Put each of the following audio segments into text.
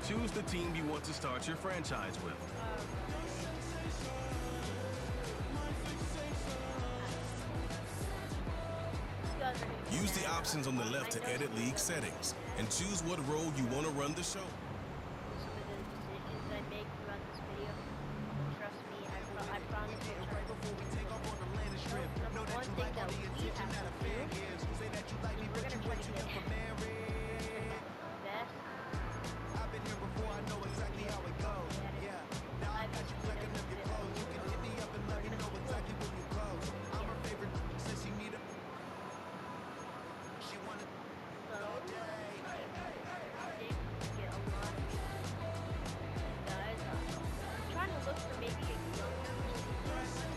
Choose the team you want to start your franchise with. Use the options on the left to edit league settings and choose what role you want to run the show. Some of the decisions I make throughout this video. Trust me, I promise you'll try to do number one thing that we have to do is we're gonna try to get the best. I've been here before, I know exactly how it goes. Yeah, now I got you looking up your clothes. You can hit me up and let me know exactly when you close. I'm her favorite since she need a. She wanted all day. Get a lot of guys. I'm trying to look for maybe a younger receiver.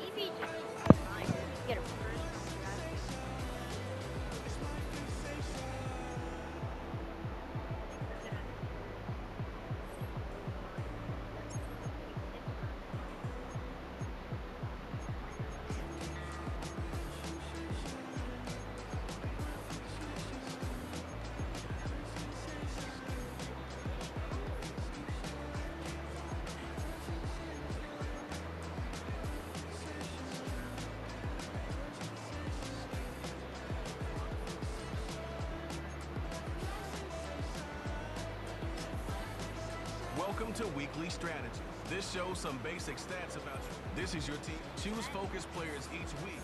Maybe just get a first draft. Welcome to Weekly Strategy. This shows some basic stats about you. This is your team. Choose focus players each week.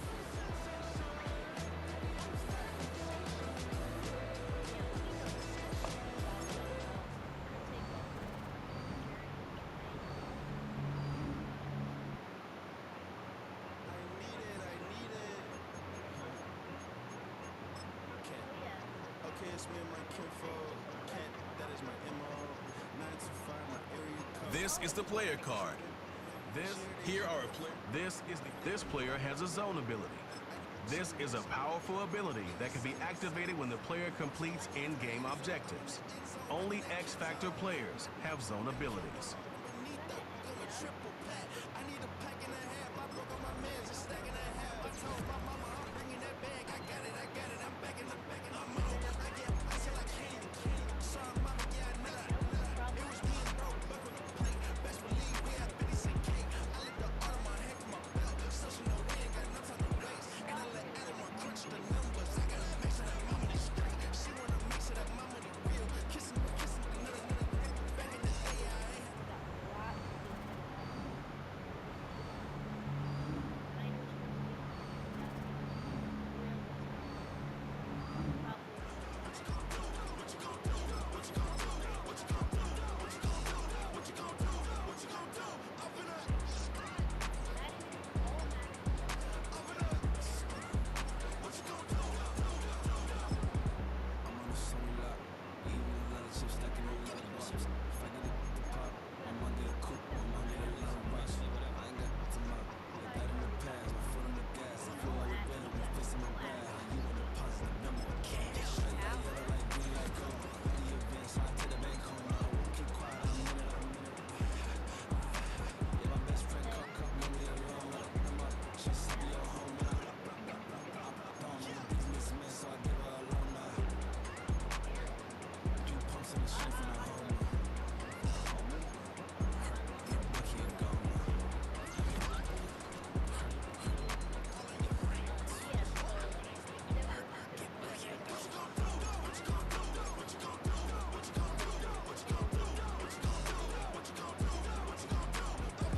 Okay, it's me and my kinfolk. Kent, that is my MO. 925, my area code. This is the player card. This player has a zone ability. This is a powerful ability that can be activated when the player completes in-game objectives. Only X-Factor players have zone abilities.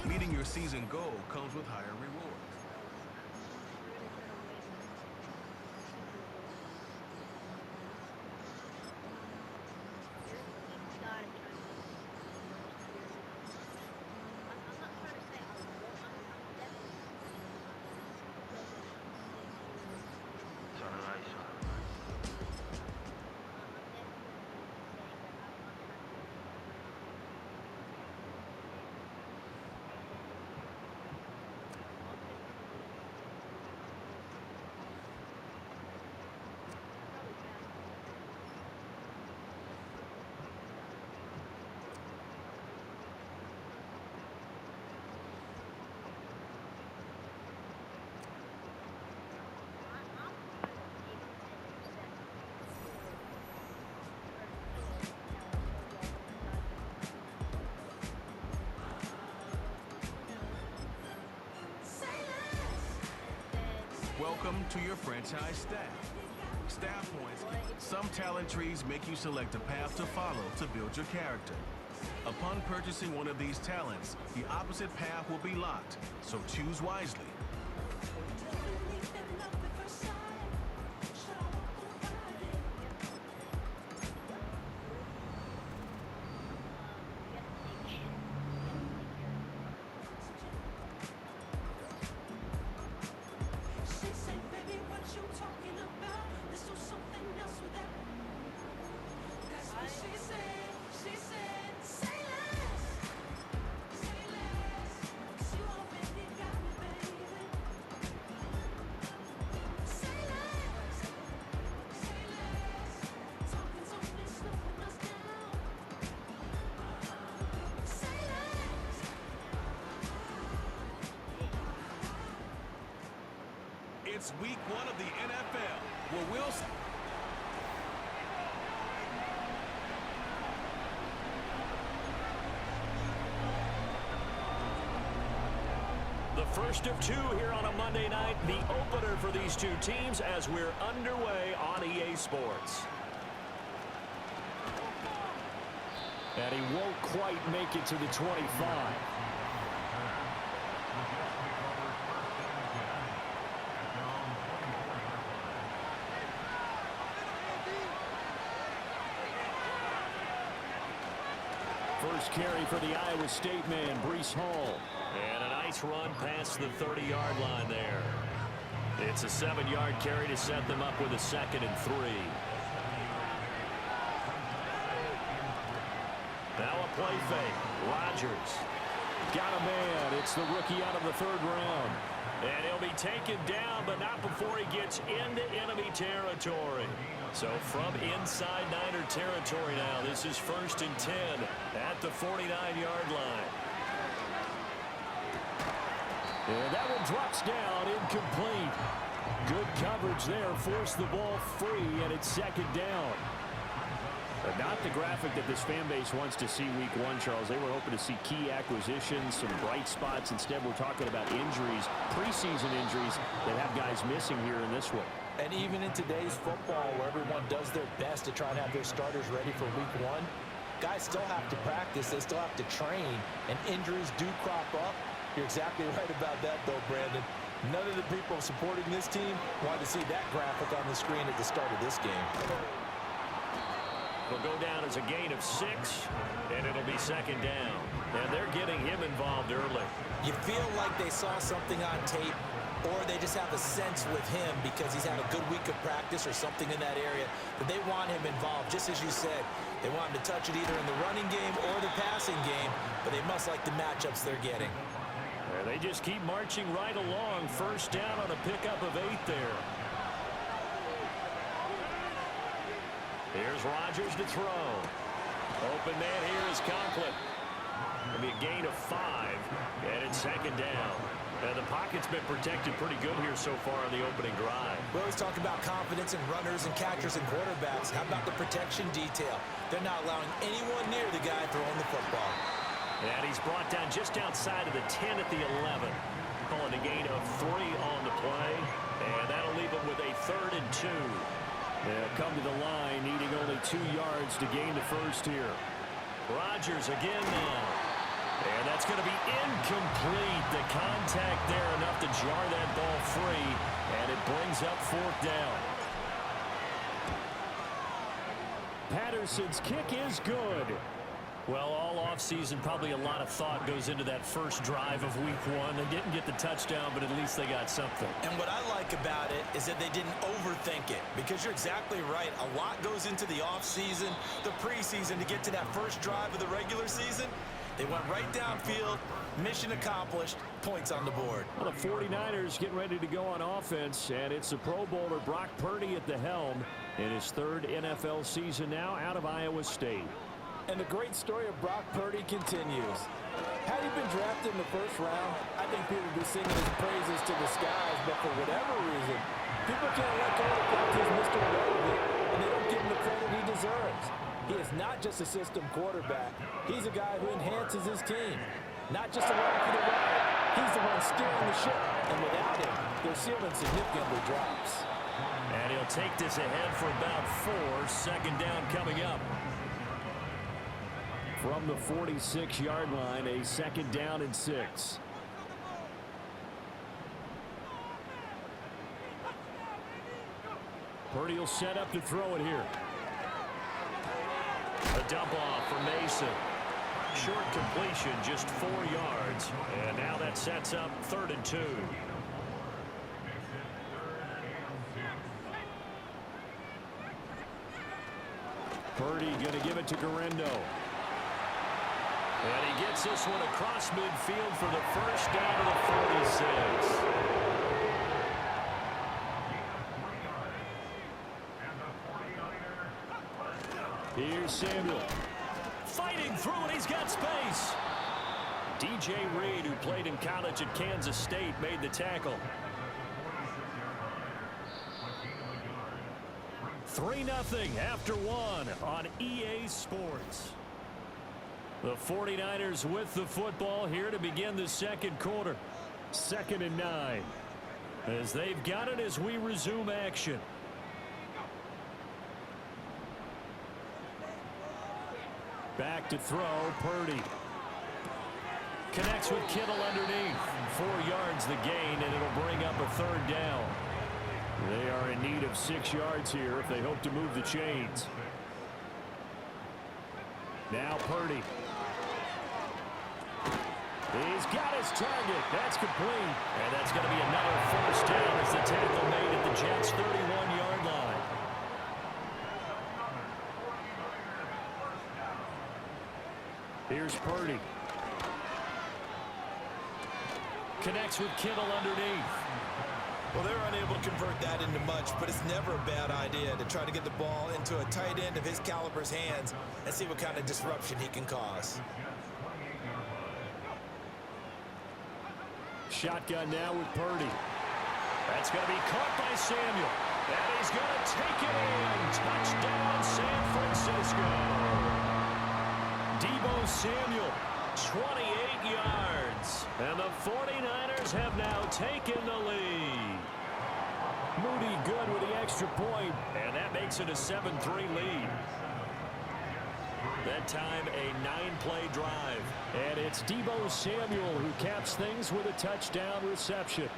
Meeting your season goal comes with higher rewards. Welcome to your franchise staff. Staff points. Some talent trees make you select a path to follow to build your character. Upon purchasing one of these talents, the opposite path will be locked, so choose wisely. It's week 1 of the NFL, where we'll... The first of 2 here on a Monday night, the opener for these two teams as we're underway on EA Sports. And he won't quite make it to the 25. First carry for the Iowa State man, Breece Hall. And a nice run past the 30-yard line there. It's a 7-yard carry to set them up with a 2nd and 3. Now a play fake. Rodgers. Got a man. It's the rookie out of the 3rd round. And he'll be taken down, but not before he gets into enemy territory. So from inside Niner territory now, this is 1st and 10 at the 49-yard line. And that one drops down, incomplete. Good coverage there, forced the ball free, and it's 2nd down. But not the graphic that this fan base wants to see week 1, Charles. They were hoping to see key acquisitions, some bright spots. Instead, we're talking about injuries, preseason injuries that have guys missing here in this one. And even in today's football, where everyone does their best to try and have their starters ready for week 1, guys still have to practice. They still have to train, and injuries do crop up. You're exactly right about that, though, Brandon. None of the people supporting this team wanted to see that graphic on the screen at the start of this game. It'll go down as a gain of 6, and it'll be 2nd down. And they're getting him involved early. You feel like they saw something on tape, or they just have a sense with him because he's had a good week of practice or something in that area that they want him involved. Just as you said, they want him to touch it either in the running game or the passing game, but they must like the matchups they're getting. They just keep marching right along. 1st down on a pickup of 8 there. Here's Rodgers to throw. Open man here is Conklin. It'll be a gain of 5, and it's 2nd down. And the pocket's been protected pretty good here so far on the opening drive. We always talk about confidence in runners and catchers and quarterbacks. How about the protection detail? They're not allowing anyone near the guy throwing the football. And he's brought down just outside of the 10 at the 11. Calling a gain of 3 on the play. And that'll leave him with a 3rd and 2. They'll come to the line, needing only 2 yards to gain the 1st here. Rodgers again now. And that's going to be incomplete. The contact there enough to jar that ball free. And it brings up 4th down. Patterson's kick is good. Well, all offseason, probably a lot of thought goes into that first drive of week 1. They didn't get the touchdown, but at least they got something. And what I like about it is that they didn't overthink it, because you're exactly right. A lot goes into the offseason, the preseason, to get to that first drive of the regular season. They went right downfield, mission accomplished, points on the board. Well, the 49ers getting ready to go on offense, and it's the Pro Bowler Brock Purdy at the helm in his 3rd NFL season now out of Iowa State. And the great story of Brock Purdy continues. Had he been drafted in the 1st round, I think people would be singing his praises to the skies, but for whatever reason, people can't let go of the fact he's Mr. Irrelevant, and they don't give him the credit he deserves. He is not just a system quarterback. He's a guy who enhances his team. Not just along for the ride, he's the one steering the ship, and without him, their ceiling significantly drops. And he'll take this ahead for about 4. Second down coming up. From the 46-yard line, a second down and 6. Purdy will set up to throw it here. A dump off for Mason. Short completion, just 4 yards. And now that sets up 3rd and 2. Purdy going to give it to Guerrero. And he gets this one across midfield for the first down of the 46. Here's Samuel. Fighting through and he's got space. DJ Reed, who played in college at Kansas State, made the tackle. 3-0 after 1 on EA Sports. The 49ers with the football here to begin the second quarter. 2nd and 9. As they've got it as we resume action. Back to throw, Purdy. Connects with Kittle underneath. 4 yards the gain, and it'll bring up a 3rd down. They are in need of 6 yards here if they hope to move the chains. Now Purdy. He's got his target. That's complete. And that's going to be another 1st down as the tackle made at the Jets' 31-yard line. Here's Purdy. Connects with Kittle underneath. Well, they're unable to convert that into much, but it's never a bad idea to try to get the ball into a tight end of his caliber's hands and see what kind of disruption he can cause. Shotgun now with Purdy. That's going to be caught by Samuel. And he's going to take it in. Touchdown, San Francisco. Deebo Samuel, 28 yards. And the 49ers have now taken the lead. Moody good with the extra point, and that makes it a 7-3 lead. That time a 9-play drive. And it's Deebo Samuel who caps things with a touchdown reception.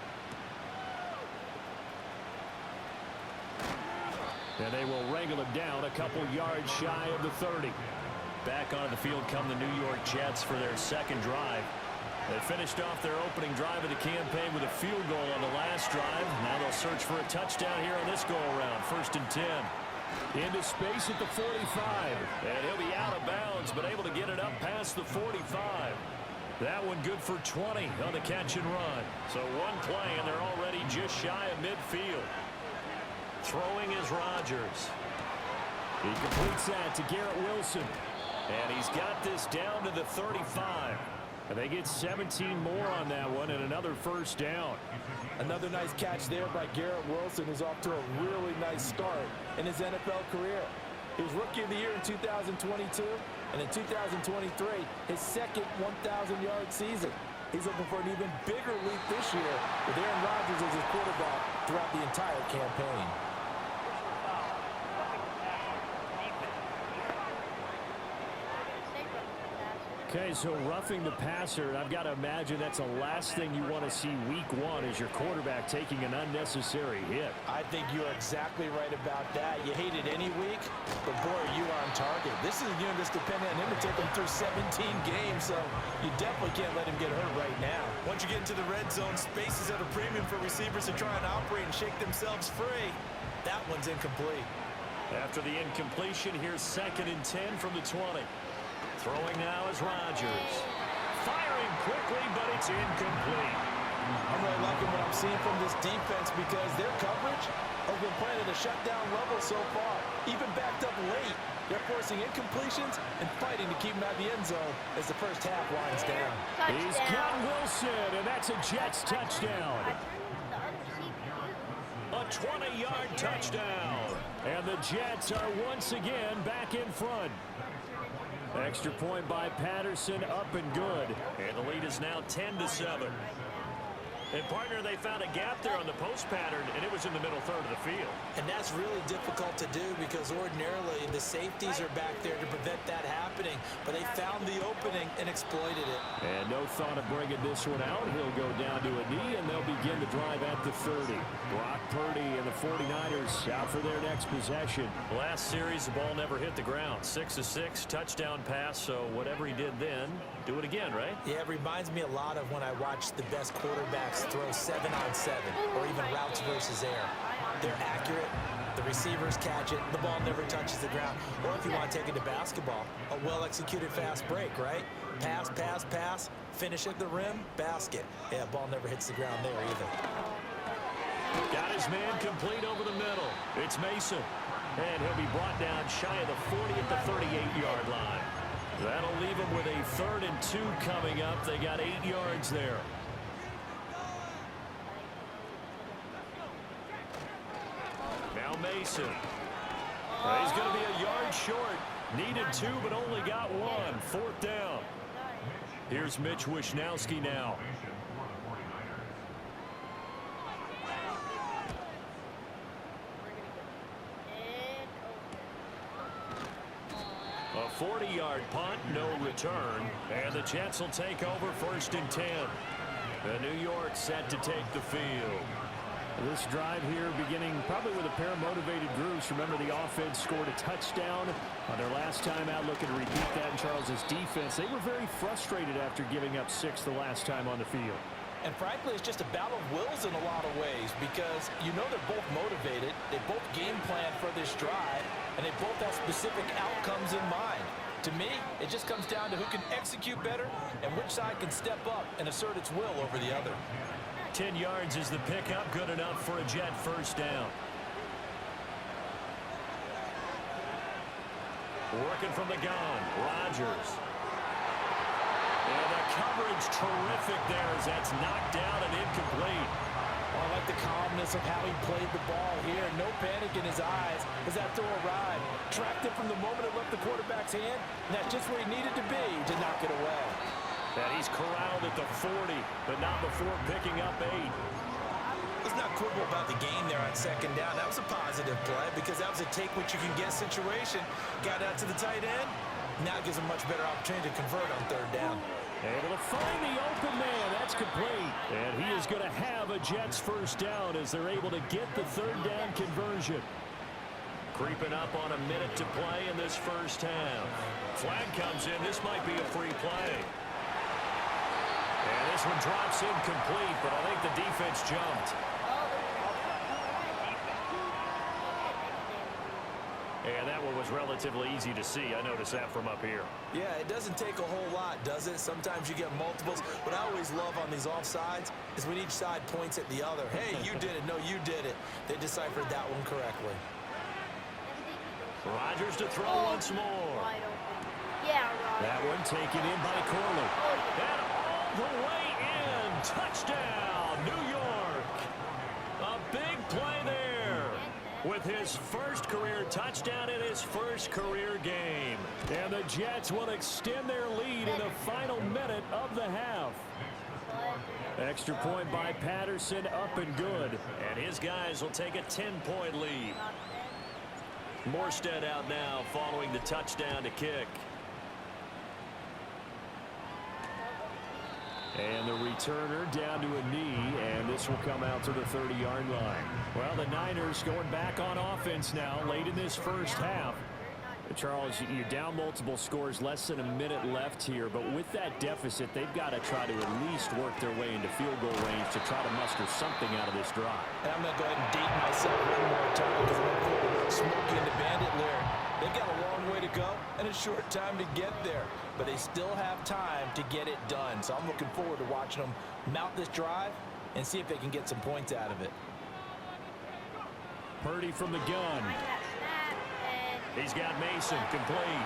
And they will wrangle him down a couple yards shy of the 30. Back onto the field come the New York Jets for their second drive. They finished off their opening drive of the campaign with a field goal on the last drive. Now they'll search for a touchdown here on this go-around. 1st and 10. Into space at the 45. And he'll be out of bounds, but able to get it up past the 45. That one good for 20 on the catch and run. So one play, and they're already just shy of midfield. Throwing is Rodgers. He completes that to Garrett Wilson. And he's got this down to the 35. And they get 17 more on that one and another 1st down. Another nice catch there by Garrett Wilson, who's off to a really nice start in his NFL career. He was Rookie of the Year in 2022, and in 2023, his second 1,000-yard season. He's looking for an even bigger leap this year with Aaron Rodgers as his quarterback throughout the entire campaign. Okay, so roughing the passer, I've got to imagine that's the last thing you want to see week 1 is your quarterback taking an unnecessary hit. I think you're exactly right about that. You hate it any week, but boy, are you on target. This is a unit that's dependent on him to take him through 17 games, so you definitely can't let him get hurt right now. Once you get into the red zone, space is at a premium for receivers to try and operate and shake themselves free. That one's incomplete. After the incompletion, here's 2nd and 10 from the 20. Throwing now is Rodgers. Firing quickly, but it's incomplete. I'm really liking what I'm seeing from this defense because their coverage has been playing at a shutdown level so far. Even backed up late, they're forcing incompletions and fighting to keep them out of the end zone as the first half winds down. Touchdown. He's got Wilson, and that's a Jets touchdown. I turned the other seat. A 20-yard touchdown. And the Jets are once again back in front. Extra point by Patterson, up and good. And the lead is now 10-7. And, partner, they found a gap there on the post pattern, and it was in the middle third of the field. And that's really difficult to do because ordinarily the safeties are back there to prevent that happening. But they found the opening and exploited it. And no thought of bringing this one out. He'll go down to a knee, and they'll begin the drive at the 30. Brock Purdy and the 49ers out for their next possession. Last series, the ball never hit the ground. 6 of 6, touchdown pass. So whatever he did then, do it again, right? Yeah, it reminds me a lot of when I watched the best quarterbacks throw 7-on-7 or even routes versus air. They're accurate. The receivers catch it. The ball never touches the ground. Or if you want to take it to basketball, a well-executed fast break, right? Pass, pass, pass. Finish at the rim, basket. Yeah, ball never hits the ground there either. Got his man complete over the middle. It's Mason. And he'll be brought down shy of the 40 at the 38-yard line. That'll leave him with a 3rd and 2 coming up. They got 8 yards there. Now Mason. He's going to be a yard short. Needed 2, but only got 1. 4th down. Here's Mitch Wishnowski now. A 40-yard punt, no return. And the Jets will take over 1st and 10. The New York set to take the field. This drive here beginning probably with a pair of motivated groups. Remember, the offense scored a touchdown on their last time out, looking to repeat that in Charles's defense. They were very frustrated after giving up 6 the last time on the field. And frankly, it's just a battle of wills in a lot of ways because you know they're both motivated. They both game plan for this drive, and they both have specific outcomes in mind. To me, it just comes down to who can execute better and which side can step up and assert its will over the other. 10 yards is the pickup, good enough for a Jet 1st down. Working from the gun, Rodgers. And the coverage terrific there as that's knocked down and incomplete. I like the calmness of how he played the ball here. No panic in his eyes as that throw arrived. Tracked it from the moment it left the quarterback's hand, and that's just where he needed to be to knock it away. And he's corraled at the 40, but not before picking up 8. Let's not quibble about the game there on 2nd down. That was a positive play because that was a take-what-you-can-get situation. Got out to the tight end. Now it gives him much better opportunity to convert on 3rd down. Able to find the open man. That's complete. And he is going to have a Jets 1st down as they're able to get the 3rd down conversion. Creeping up on a minute to play in this 1st half. Flag comes in. This might be a free play. And this one drops incomplete, but I think the defense jumped. And that one was relatively easy to see. I noticed that from up here. Yeah, it doesn't take a whole lot, does it? Sometimes you get multiples. What I always love on these offsides is when each side points at the other. Hey, you did it. No, you did it. They deciphered that one correctly. Rodgers to throw once more. Yeah, Rodgers. That one taken in by Corley. And all the way in. Touchdown, New York. A big play there with his 1st career touchdown in his 1st career game. And the Jets will extend their lead in the final minute of the half. Extra point by Patterson, up and good. And his guys will take a 10-point lead. Morstead out now following the touchdown to kick. And the returner down to a knee, and this will come out to the 30-yard line. Well, the Niners going back on offense now late in this 1st half. Charles, you're down multiple scores, less than a minute left here, but with that deficit, they've got to try to at least work their way into field goal range to try to muster something out of this drive. And I'm going to go ahead and date myself one more time because I'm going to put Smokey in the Bandit lyric. They've got a long way to go and a short time to get there, but they still have time to get it done. So I'm looking forward to watching them mount this drive and see if they can get some points out of it. Purdy from the gun. He's got Mason complete.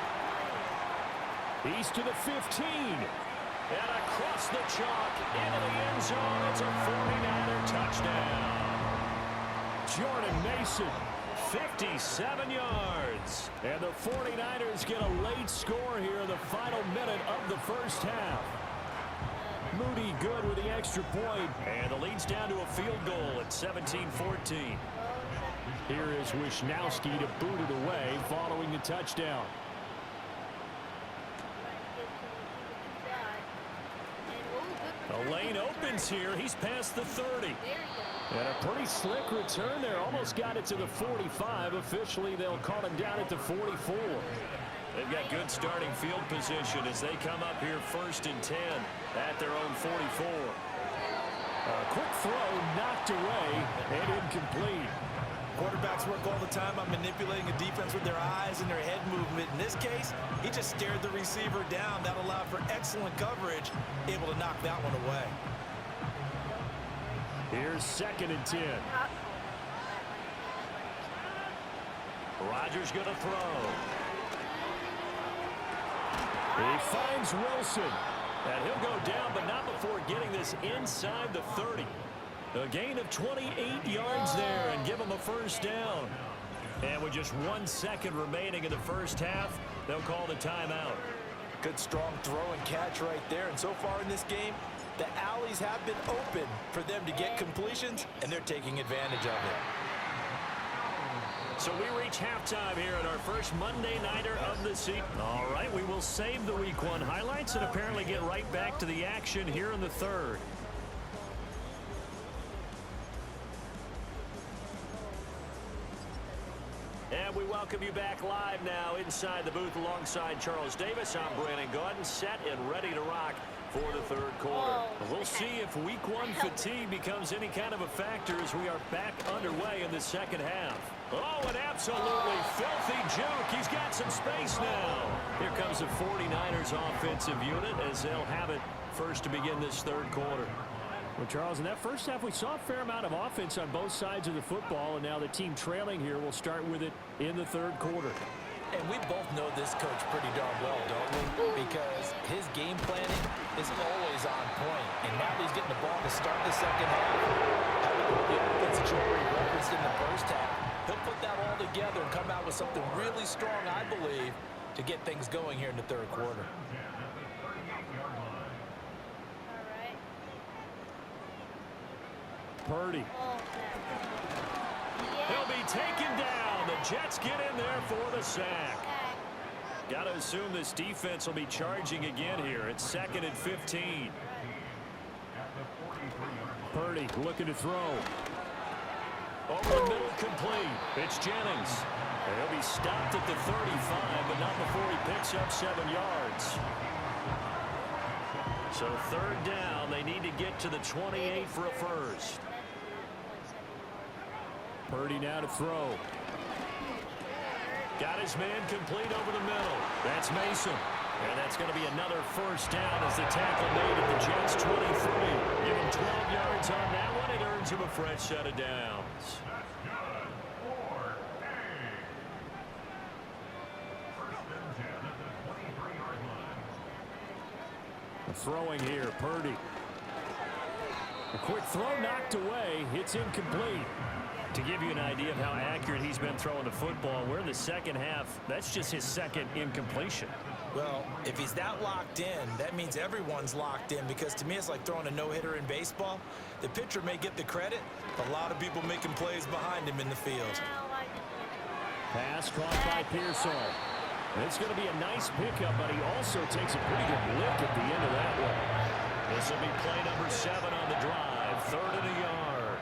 He's to the 15. And across the chalk into the end zone. It's a 49er touchdown. Jordan Mason, 57 yards. And the 49ers get a late score here in the final minute of the 1st half. Moody good with the extra point. And the lead's down to a field goal at 17-14. Here is Wisnowski to boot it away following the touchdown. The lane opens here. He's past the 30. And a pretty slick return there. Almost got it to the 45. Officially, they'll call him down at the 44. They've got good starting field position as they come up here 1st and 10 at their own 44. A quick throw knocked away and incomplete. Quarterbacks work all the time on manipulating a defense with their eyes and their head movement. In this case, he just stared the receiver down. That allowed for excellent coverage, able to knock that one away. Here's 2nd and 10. Rodgers going to throw. He finds Wilson. And he'll go down, but not before getting this inside the 30. A gain of 28 yards there and give him a 1st down. And with just 1 second remaining in the first half, they'll call the timeout. Good strong throw and catch right there. And so far in this game, the alleys have been open for them to get completions, and they're taking advantage of it. So we reach halftime here at our first Monday Nighter of the season. All right, we will save the Week 1 highlights and apparently get right back to the action here in the 3rd. And we welcome you back live now inside the booth alongside Charles Davis. I'm Brandon Gaudin, set and ready to rock for the 3rd quarter. We'll see if Week 1 fatigue becomes any kind of a factor as we are back underway in the 2nd half. Oh, an absolutely filthy juke. He's got some space now. Here comes the 49ers offensive unit as they'll have it first to begin this 3rd quarter. Well, Charles, in that first half, we saw a fair amount of offense on both sides of the football, and now the team trailing here will start with it in the 3rd quarter. And we both know this coach pretty darn well, don't we? Because his game planning is always on point. And now that he's getting the ball to start the 2nd half, having the offense that you already referenced in the first half, he'll put that all together and come out with something really strong, I believe, to get things going here in the 3rd quarter. Purdy. He'll be taken down. The Jets get in there for the sack. Got to assume this defense will be charging again here. It's 2nd and 15. Purdy looking to throw. Over the middle, complete. It's Jennings. He'll be stopped at the 35, but not before he picks up 7 yards. So 3rd down, they need to get to the 28 for a 1st. Purdy now to throw. Got his man complete over the middle. That's Mason. And that's going to be another 1st down as the tackle made at the Jets 23. Give him 12 yards on that one. It earns him a fresh set of downs. Throwing here, Purdy. A quick throw knocked away. It's incomplete. To give you an idea of how accurate he's been throwing the football, we're in the 2nd half. That's just his 2nd incompletion. Well, if he's that locked in, that means everyone's locked in, because to me it's like throwing a no-hitter in baseball. The pitcher may get the credit, but a lot of people making plays behind him in the field. Pass caught by Pearsall. It's going to be a nice pickup, but he also takes a pretty good lick at the end of that one. This will be play number 7 on the drive. 3rd and a yard.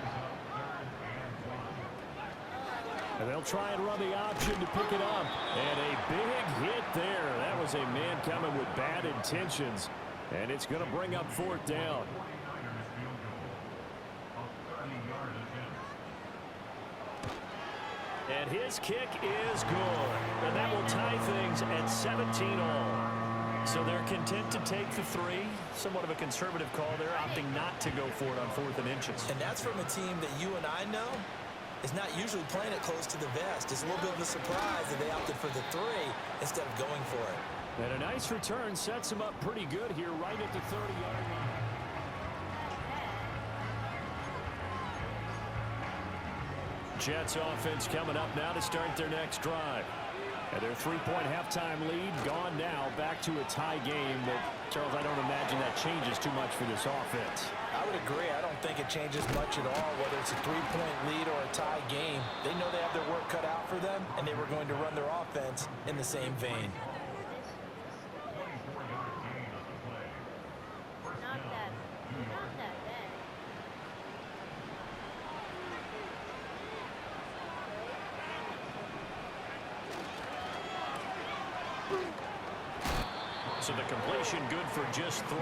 And they'll try and run the option to pick it up. And a big hit there. That was a man coming with bad intentions. And it's going to bring up 4th down. And his kick is good. And that will tie things at 17 all. So they're content to take the 3. Somewhat of a conservative call there, opting not to go for it on 4th and inches. And that's from a team that you and I know is not usually playing it close to the vest. It's a little bit of a surprise that they opted for the 3 instead of going for it. And a nice return sets him up pretty good here right at the 30-yard line. Jets offense coming up now to start their next drive. And their three-point halftime lead gone now, back to a tie game. But, Charles, I don't imagine that changes too much for this offense. I would agree. I don't think it changes much at all, whether it's a three-point lead or a tie game. They know they have their work cut out for them, and they were going to run their offense in the same vein. Not that bad. So the completion good for just 3.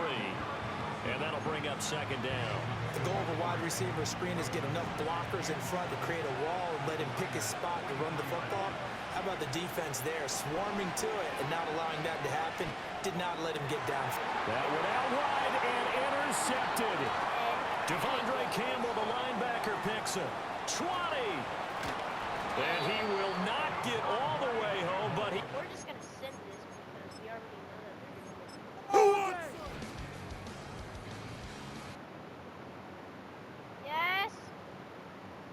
And that'll bring up second down. The goal of a wide receiver screen is get enough blockers in front to create a wall and let him pick his spot to run the football. How about the defense there, swarming to it and not allowing that to happen? Did not let him get down. That went out wide and intercepted. Devondre Campbell, the linebacker, picks him. 20. And he will not get all the way home, but he... We're just going to send this because we already know that they're going to get it. Yes.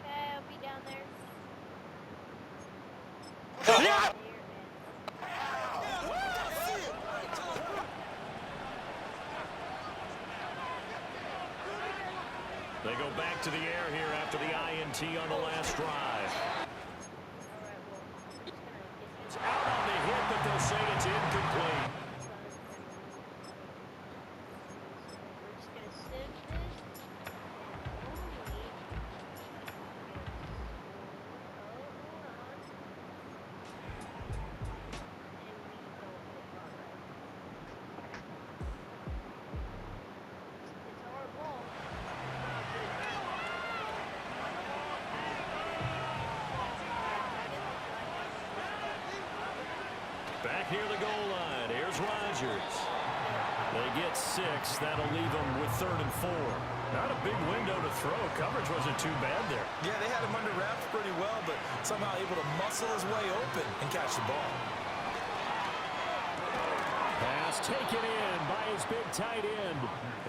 Okay, I'll be down there. They go back to the air here after the INT on the last drive. It's out on the hit, but they'll say it's incomplete. We're just going to send this. Back near the goal line, here's Rodgers. They get 6. That'll leave them with 3rd and 4. Not a big window to throw. Coverage wasn't too bad there. Yeah, they had him under wraps pretty well, but somehow able to muscle his way open and catch the ball. Pass taken in by his big tight end.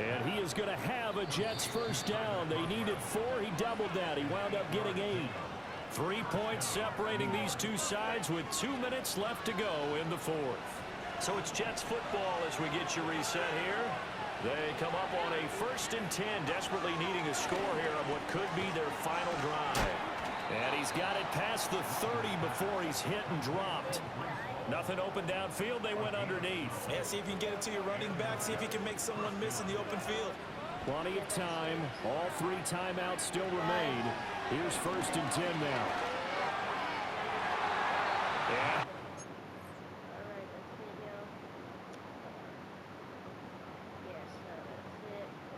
And he is going to have a Jets first down. They needed 4. He doubled that. He wound up getting 8. 3 points separating these two sides with 2 minutes left to go in the 4th. So it's Jets football as we get you reset here. They come up on a 1st and 10, desperately needing a score here on what could be their final drive. And he's got it past the 30 before he's hit and dropped. Nothing open downfield. They went underneath. Yeah, see if you can get it to your running back. See if you can make someone miss in the open field. Plenty of time. All 3 timeouts still remain. Here's 1st and 10 now.